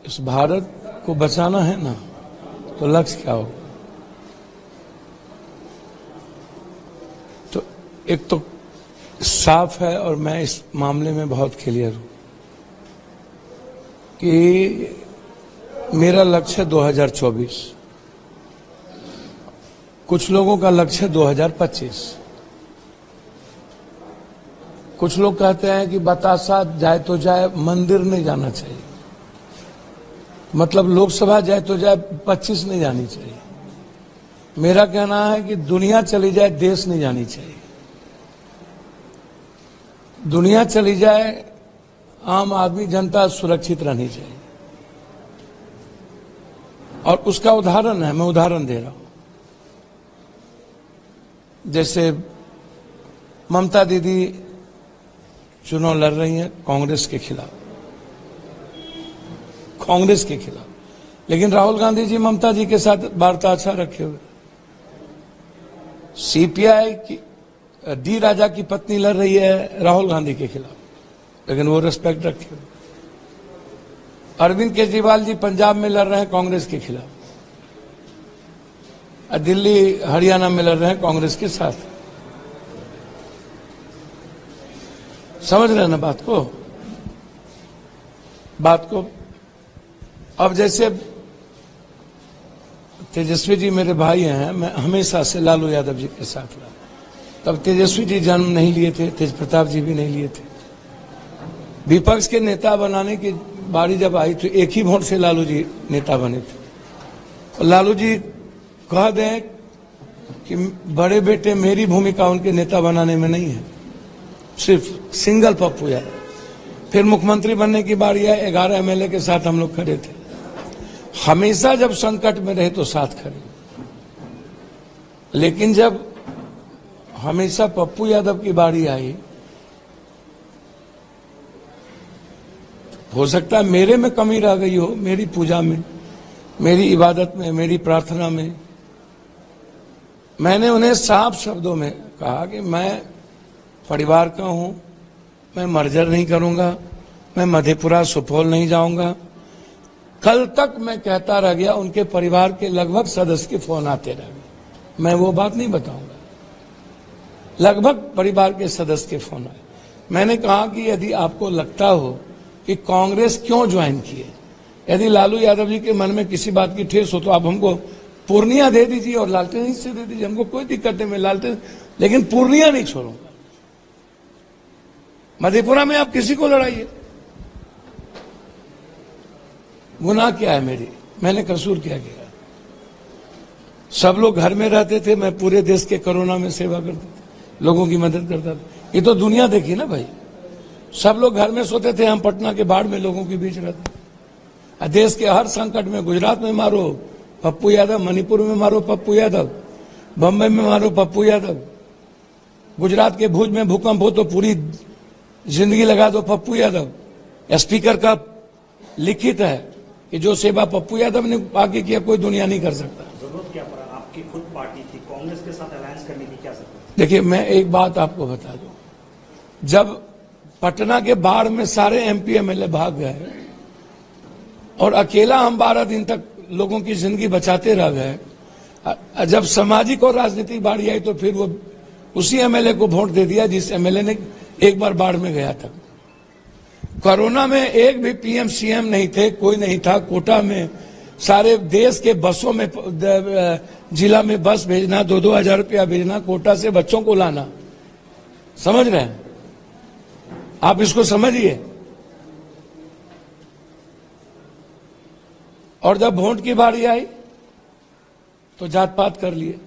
इस भारत को बचाना है ना, तो लक्ष्य क्या होगा? तो एक तो साफ है, और मैं इस मामले में बहुत क्लियर हूं कि मेरा लक्ष्य है 2024, कुछ लोगों का लक्ष्य है 2025। कुछ लोग कहते हैं कि बतासा जाए तो जाए, मंदिर नहीं जाना चाहिए, मतलब लोकसभा जाए तो जाए, 25 नहीं जानी चाहिए। मेरा कहना है कि दुनिया चली जाए, देश नहीं जानी चाहिए। दुनिया चली जाए, आम आदमी जनता सुरक्षित रहनी चाहिए। और उसका उदाहरण है, मैं उदाहरण दे रहा हूं। जैसे ममता दीदी चुनाव लड़ रही हैं कांग्रेस के खिलाफ, लेकिन राहुल गांधी जी ममता जी के साथ वार्ता अच्छा रखे हुए। सीपीआई की डी राजा की पत्नी लड़ रही है राहुल गांधी के खिलाफ, लेकिन वो रिस्पेक्ट रखे हुए। अरविंद केजरीवाल जी पंजाब में लड़ रहे हैं कांग्रेस के खिलाफ, दिल्ली हरियाणा में लड़ रहे हैं कांग्रेस के साथ। समझ रहे हैं ना बात को? अब जैसे तेजस्वी जी मेरे भाई हैं, मैं हमेशा से लालू यादव जी के साथ रहा। तब तेजस्वी जी जन्म नहीं लिए थे, तेज प्रताप जी भी नहीं लिए थे। विपक्ष के नेता बनाने की बारी जब आई तो एक ही वोट से लालू जी नेता बने थे। और लालू जी कह दें कि बड़े बेटे मेरी भूमिका उनके नेता बनाने में नहीं है, सिर्फ सिंगल पप्पू यादव। फिर मुख्यमंत्री बनने की बारी आई, 11 एमएलए के साथ हम लोग खड़े थे। हमेशा जब संकट में रहे तो साथ खड़े, लेकिन जब हमेशा पप्पू यादव की बारी आई, हो सकता है मेरे में कमी रह गई हो, मेरी पूजा में, मेरी इबादत में, मेरी प्रार्थना में। मैंने उन्हें साफ शब्दों में कहा कि मैं परिवार का हूं, मैं मर्जर नहीं करूंगा, मैं मधेपुरा सुपौल नहीं जाऊंगा। कल तक मैं कहता रह गया, उनके परिवार के लगभग सदस्य के फोन आते रह गए। मैं वो बात नहीं बताऊंगा, लगभग परिवार के सदस्य के फोन आए। मैंने कहा कि यदि आपको लगता हो कि कांग्रेस क्यों ज्वाइन किए, यदि लालू यादव जी के मन में किसी बात की ठेस हो तो आप हमको पूर्णिया दे दीजिए और लालटेन से दे दीजिए, हमको कोई दिक्कत नहीं, मैं लालटेन, लेकिन पूर्णिया नहीं छोड़ूंगा। मधेपुरा में आप किसी को लड़ाइए, गुनाह क्या है मेरी, मैंने कसूर क्या किया? सब लोग घर में रहते थे, मैं पूरे देश के कोरोना में सेवा करता था, लोगों की मदद करता था। ये तो दुनिया देखी ना भाई, सब लोग घर में सोते थे, हम पटना के बाढ़ में लोगों के बीच रहते। देश के हर संकट में, गुजरात में मारो पप्पू यादव, मणिपुर में मारो पप्पू यादव, बंबई में मारो पप्पू यादव, गुजरात के भुज में भूकंप हो तो पूरी जिंदगी लगा दो पप्पू यादव। स्पीकर का लिखित है कि जो सेवा पप्पू यादव ने आगे किया कोई दुनिया नहीं कर सकता। जरूरत क्या पड़ा? आपकी खुद पार्टी थी, कांग्रेस के साथ अलायंस करने की क्या जरूरत? देखिए, मैं एक बात आपको बता दूं, जब पटना के बाढ़ में सारे एमपी एमएलए भाग गए और अकेला हम 12 दिन तक लोगों की जिंदगी बचाते रह गए, जब सामाजिक और राजनीतिक बारी आई तो फिर वो उसी एमएलए को वोट दे दिया जिस एमएलए ने एक बार बाढ़ में गया था। कोरोना में एक भी पीएम सीएम नहीं थे, कोई नहीं था। कोटा में सारे देश के बसों में, जिला में बस भेजना, 2-2 हजार रुपया भेजना, कोटा से बच्चों को लाना। समझ रहे हैं आप? इसको समझिए। और जब वोट की बारी आई तो जात पात कर लिए।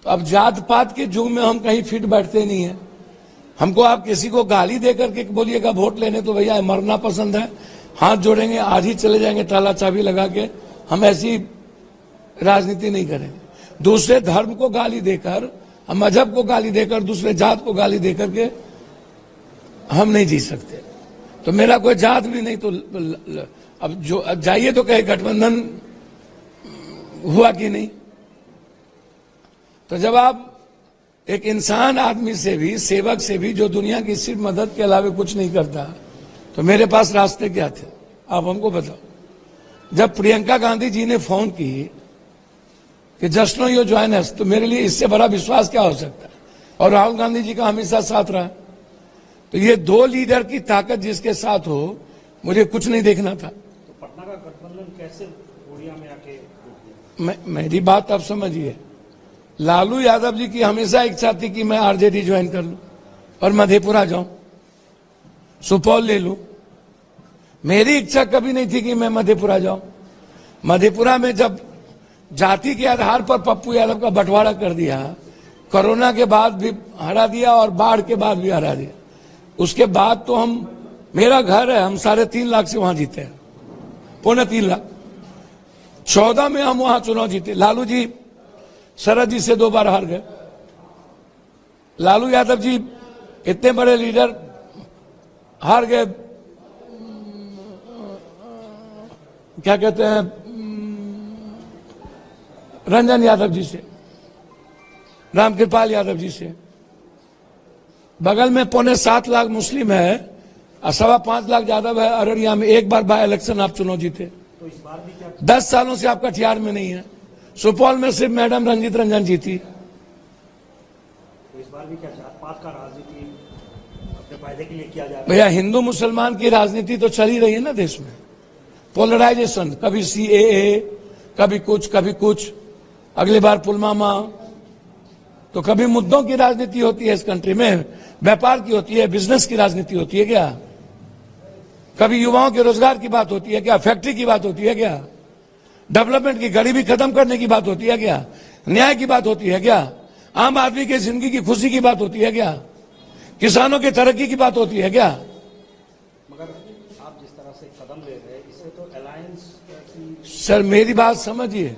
तो अब जात पात के युग में हम कहीं फिट बैठते नहीं है। हमको आप किसी को गाली देकर के बोलिएगा वोट लेने, तो भैया मरना पसंद है, हाथ जोड़ेंगे, आज ही चले जाएंगे ताला चाबी लगा के। हम ऐसी राजनीति नहीं करेंगे। दूसरे धर्म को गाली देकर, हम मजहब को गाली देकर, दूसरे जात को गाली देकर के हम नहीं जी सकते। तो मेरा कोई जात भी नहीं, तो अब जो जाइए तो कहे गठबंधन हुआ कि नहीं। तो जब आप एक इंसान आदमी से भी, सेवक से भी, जो दुनिया की सिर्फ मदद के अलावा कुछ नहीं करता, तो मेरे पास रास्ते क्या थे आप हमको बताओ। जब प्रियंका गांधी जी ने फोन की कि just no you join us, तो मेरे लिए इससे बड़ा विश्वास क्या हो सकता है। और राहुल गांधी जी का हमेशा साथ रहा। तो ये दो लीडर की ताकत जिसके साथ हो, मुझे कुछ नहीं देखना था। तो पटना का गठबंधन कैसे उड़िया में आके टूट गया? मेरी बात आप समझिए, लालू यादव जी की हमेशा इच्छा थी कि मैं आरजेडी ज्वाइन कर लूं और मधेपुरा जाऊं, सुपौल ले लूं। मेरी इच्छा कभी नहीं थी कि मैं मधेपुरा जाऊं। मधेपुरा में जब जाति के आधार पर पप्पू यादव का बंटवारा कर दिया, कोरोना के बाद भी हरा दिया और बाढ़ के बाद भी हरा दिया, उसके बाद तो मेरा घर है, हम 3.5 लाख से वहां जीते हैं, 2.25 लाख। 14 में हम वहां चुनाव जीते। लालू जी शरद जी से 2 बार हार गए। लालू यादव जी इतने बड़े लीडर हार गए, क्या कहते हैं, रंजन यादव जी से, रामकृपाल यादव जी से। बगल में 7.25 लाख मुस्लिम है और 5.25 लाख यादव है। अररिया में एक बार बाय इलेक्शन आप चुनाव जीते। तो इस बार भी क्या 10 सालों से आप कटिहार में नहीं है। सुपौल में सिर्फ मैडम रंजीत रंजन जीती। तो इस बार भी क्या जात पात का राजनीति अपने फायदे के लिए किया जा रहा है? भैया, हिंदू मुसलमान की राजनीति तो चल ही रही है ना देश में। पोलराइजेशन, कभी CAA, कभी कुछ, अगली बार पुलवामा। तो कभी मुद्दों की राजनीति होती है इस कंट्री में, व्यापार की होती है, बिजनेस की राजनीति होती है क्या? कभी युवाओं के रोजगार की बात होती है क्या? फैक्ट्री की बात होती है क्या? डेवलपमेंट की, गरीबी खत्म करने की बात होती है क्या? न्याय की बात होती है क्या? आम आदमी की जिंदगी की खुशी की बात होती है क्या? किसानों की तरक्की की बात होती है क्या? मगर आप जिस तरह से कदम ले रहे हैं, इससे तो अलायंस की सर मेरी बात समझिए,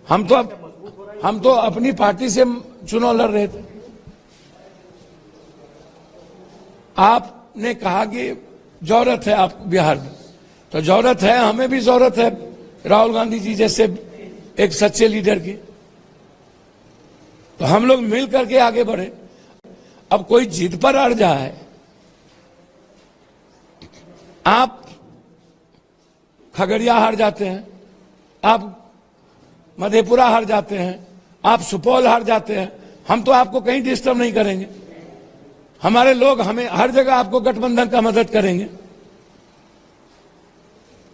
हम तो अपनी पार्टी से चुनाव लड़ रहे थे। आपने कहा कि जरूरत है आप बिहार में, तो जरूरत है, हमें भी जरूरत है राहुल गांधी जी जैसे एक सच्चे लीडर की। तो हम लोग मिल करके आगे बढ़े। अब कोई जिद पर अड़ जाए, आप खगड़िया हार जाते हैं, आप मधेपुरा हार जाते हैं, आप सुपौल हार जाते हैं, हम तो आपको कहीं डिस्टर्ब नहीं करेंगे। हमारे लोग हमें हर जगह आपको गठबंधन का मदद करेंगे।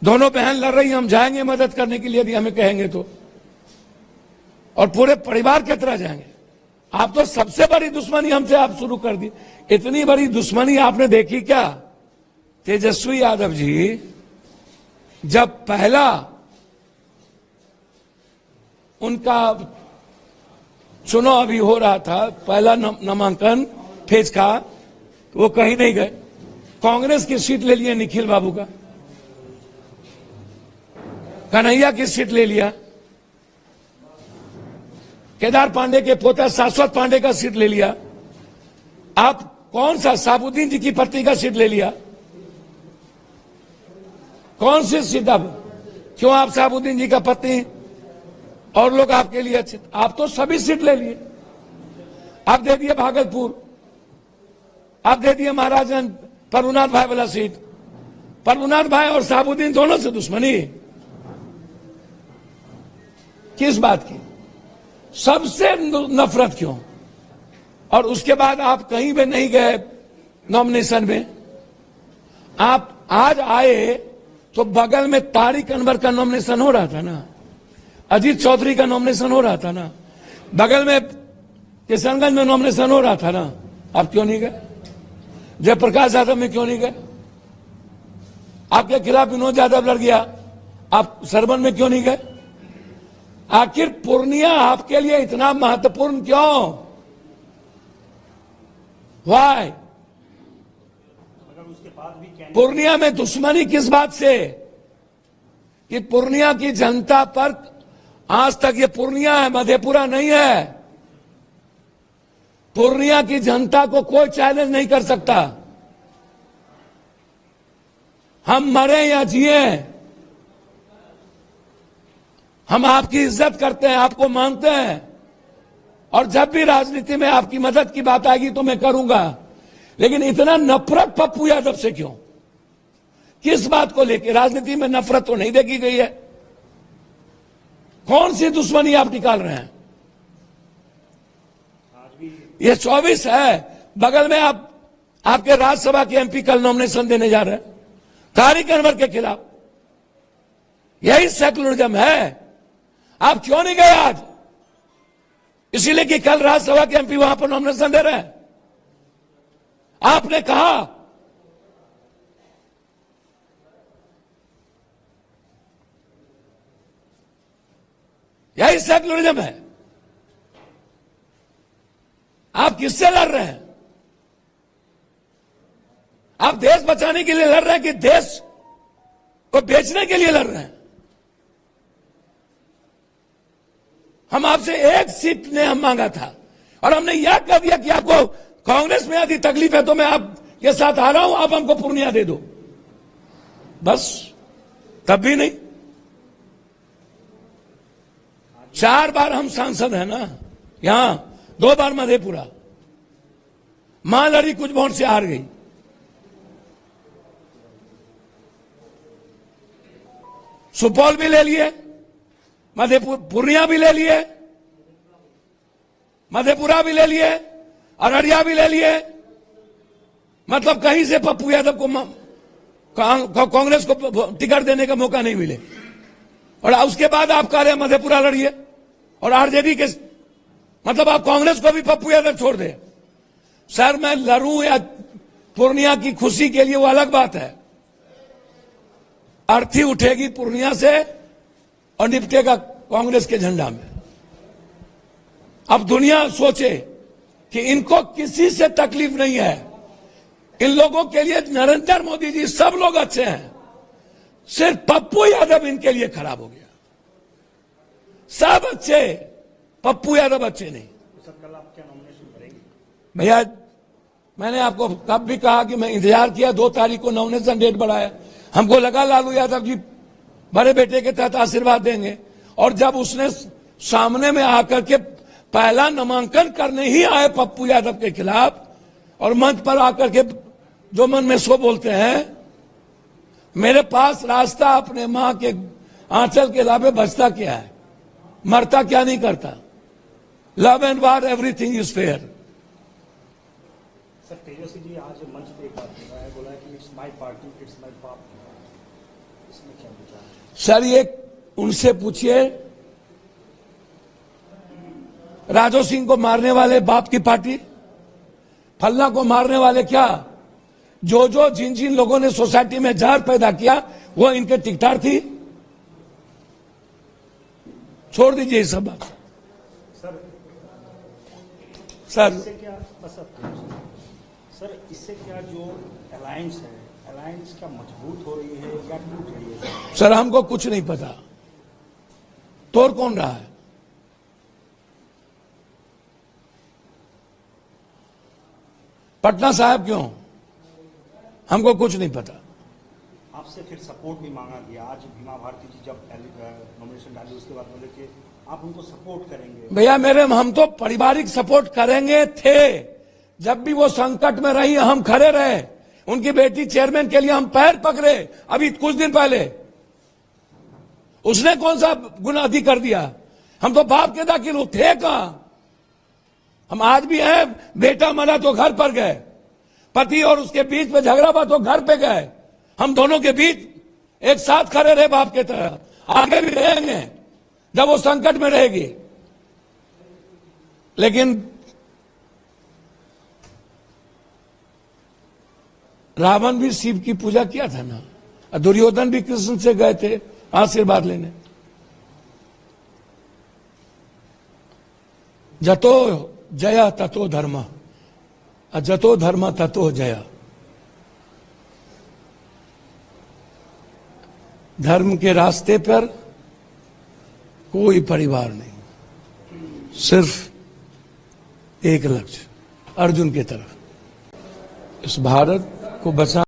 दोनों बहन लड़ रही, हम जाएंगे मदद करने के लिए यदि हमें कहेंगे तो, और पूरे परिवार की तरह जाएंगे। आप तो सबसे बड़ी दुश्मनी हमसे आप शुरू कर दी। इतनी बड़ी दुश्मनी आपने देखी क्या? तेजस्वी यादव जी जब पहला उनका चुनाव अभी हो रहा था, पहला नामांकन फेज का, तो वो कहीं नहीं गए। कांग्रेस की सीट ले लिया निखिल बाबू का, कन्हैया की सीट ले लिया, केदार पांडे के पोता शाश्वत पांडे का सीट ले लिया। आप कौन सा साबुद्दीन जी की पत्नी का सीट ले लिया? कौन सी सीट? अब क्यों आप साबुद्दीन जी का पत्नी और लोग आपके लिए अच्छे? आप तो सभी सीट ले लिए। आप दे दिए भागलपुर, आप दे दिए महाराजगंज, प्रभुनाथ भाई वाला सीट। प्रभुनाथ भाई और साबुद्दीन दोनों से दुश्मनी किस बात की? सबसे नफरत क्यों? और उसके बाद आप कहीं भी नहीं गए नॉमिनेशन में। आप आज आए तो बगल में तारिक अनवर का नॉमिनेशन हो रहा था ना, अजीत चौधरी का नॉमिनेशन हो रहा था ना, बगल में किशनगंज में नॉमिनेशन हो रहा था ना। आप क्यों नहीं गए? जयप्रकाश यादव में क्यों नहीं गए? आपके खिलाफ विनोद यादव लड़ गया, आप सरवन में क्यों नहीं गए? आखिर पूर्णिया आपके लिए इतना महत्वपूर्ण क्यों? वाई? मगर उसके बाद भी पूर्णिया में दुश्मनी किस बात से? कि पूर्णिया की जनता पर आज तक, ये पूर्णिया है, मधेपुरा नहीं है, पूर्णिया की जनता को कोई चैलेंज नहीं कर सकता। हम मरे या जिए, हम आपकी इज्जत करते हैं, आपको मानते हैं, और जब भी राजनीति में आपकी मदद की बात आएगी तो मैं करूंगा। लेकिन इतना नफरत पप्पू यादव से क्यों? किस बात को लेकर? राजनीति में नफरत तो नहीं देखी गई है। कौन सी दुश्मनी आप निकाल रहे हैं? ये 24 है, बगल में आपके राज्यसभा के एमपी कल नॉमिनेशन देने जा रहे हैं तारिक अनवर के खिलाफ। यही सेकुलरिज्म है। आप क्यों नहीं गए आज? इसीलिए कि कल राज्यसभा के एमपी वहां पर नॉमिनेशन दे रहे हैं। आपने कहा यही सेकुलरिज्म है। आप किससे लड़ रहे हैं? आप देश बचाने के लिए लड़ रहे हैं कि देश को बेचने के लिए लड़ रहे हैं? हम आपसे एक सीट ने हम मांगा था और हमने यह कह दिया कि आपको कांग्रेस में यदि तकलीफ है तो मैं आपके साथ आ रहा हूं, आप हमको पूर्णिया दे दो। बस तब भी नहीं। 4 बार हम सांसद हैं ना, यहां 2 बार मधेपुरा। मां लड़ी, कुछ वोट से हार गई। सुपौल भी ले लिए, पूर्णिया भी ले लिए, मधेपुरा भी ले लिए, अररिया भी ले लिए। मतलब कहीं से पप्पू यादव को कांग्रेस को टिकट देने का मौका नहीं मिले। और उसके बाद आप कह रहे हैं मधेपुरा लड़िए और आरजेडी के, मतलब आप कांग्रेस को भी पप्पू यादव छोड़ दे। सर मैं लड़ूं या पूर्णिया की खुशी के लिए वो अलग बात है। अर्थी उठेगी पूर्णिया से और निपटेगा कांग्रेस के झंडा में। अब दुनिया सोचे कि इनको किसी से तकलीफ नहीं है। इन लोगों के लिए नरेंद्र मोदी जी सब लोग अच्छे हैं, सिर्फ पप्पू यादव इनके लिए खराब हो गया। सब अच्छे, पप्पू यादव अच्छे नहीं। सर कल आप क्या नॉमिनेशन करेंगे? भैया मैंने आपको तब भी कहा कि मैं इंतजार किया, 2 तारीख को नॉमिनेशन डेट बढ़ाया। हमको लगा लालू यादव जी बड़े बेटे के तहत आशीर्वाद देंगे, और जब उसने सामने में आकर के पहला नामांकन करने ही आए पप्पू यादव के खिलाफ और मंच पर आकर के जो मन में सो बोलते हैं, मेरे पास रास्ता अपने मां के आंचल के अलावे बचता क्या है, मरता क्या नहीं करता। Love and war everything is fair. Sir Tejashwi ji आज मंच पे एक बात बोला है कि it's my party, it's my पाप। इसमें क्या विचार है? सर ये उनसे पूछिए, राजो सिंह को मारने वाले बाप की पार्टी, फल्ला को मारने वाले क्या, जो जिन जिन लोगों ने सोसाइटी में जहर पैदा किया वो इनके टिकटार थी। छोड़ दीजिए ये सब बात। सर इससे क्या सर इससे क्या जो अलायंस है, अलायंस क्या मजबूत हो रही है या टूट रही है? सर हमको कुछ नहीं पता, तोड़ कौन रहा है। पटना साहब क्यों, हमको कुछ नहीं पता। आपसे फिर सपोर्ट भी मांगा गया। आज भीमा भारती जी जब नॉमिनेशन डाली उसके बाद बोले कि आप उनको सपोर्ट करेंगे। भैया हम तो पारिवारिक सपोर्ट करेंगे थे, जब भी वो संकट में रही हम खड़े रहे। उनकी बेटी चेयरमैन के लिए हम पैर पकड़े। अभी कुछ दिन पहले उसने कौन सा गुनाह अधिक कर दिया? हम तो बाप के दाखिल थे कहां? हम आज भी हैं। बेटा मरा तो घर पर गए, पति और उसके बीच में झगड़ा हुआ तो घर पे गए। हम दोनों के बीच एक साथ खड़े रहे बाप के तरह, आगे भी रहेंगे जब वो संकट में रहेगी। लेकिन रावण भी शिव की पूजा किया था ना, दुर्योधन भी कृष्ण से गए थे आशीर्वाद लेने। जतो जया ततो धर्म, जतो धर्म ततो जया। धर्म के रास्ते पर कोई परिवार नहीं, सिर्फ एक लक्ष्य, अर्जुन की तरफ। इस भारत को बचा